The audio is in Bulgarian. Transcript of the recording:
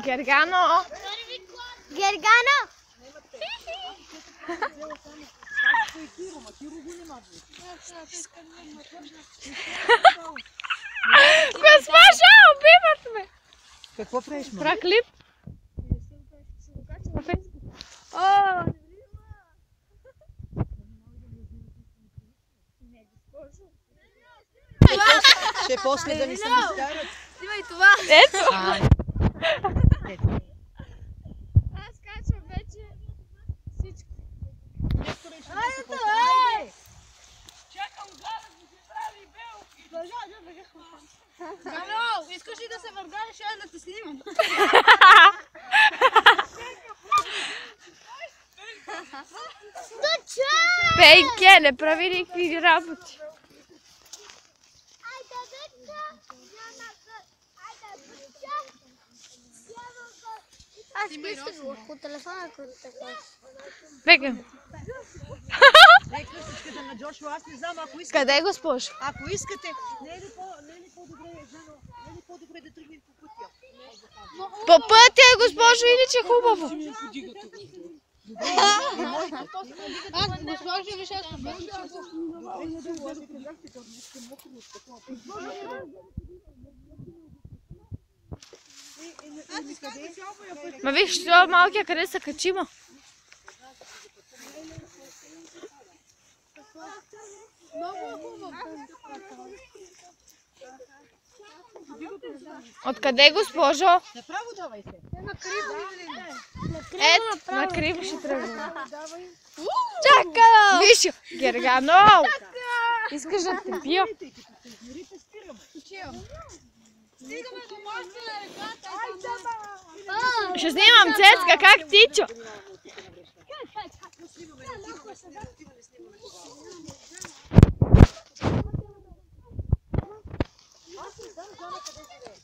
Gergano! Gergano! Госпожа, убиват ме! Какво правиш, ма? Правя клип. Ще после да ни се изкарат. Снимай това! Ето! Аз качвам вече всичко. Айде! Чакам Гана да се прави белки. Гано, искаш ли да се въргалиш, аз да те снимам? Пейке, не прави никакви работи. Аз искам по телефона, ако така. Бегам. Къщичката на Джошуа, аз не знам, ако искате. Къде, госпожо? Ако искате, не е ли по-добре, Жано, не е ли по-добре да тръгнем по пътя? По пътя, госпожо, иначе хубаво. Аз, госпожо, виж, аз победих. Ма виж, това малкия къде се качима. Откъде, госпожо? Направо давай се. Ето, на криво ще тръгвам. Чакай! Виж, Гергано! Искаш да те пия? Стигаме до моста на реката. Ще снимам Цецка, как тича. Аз не знам, Жана, къде живее.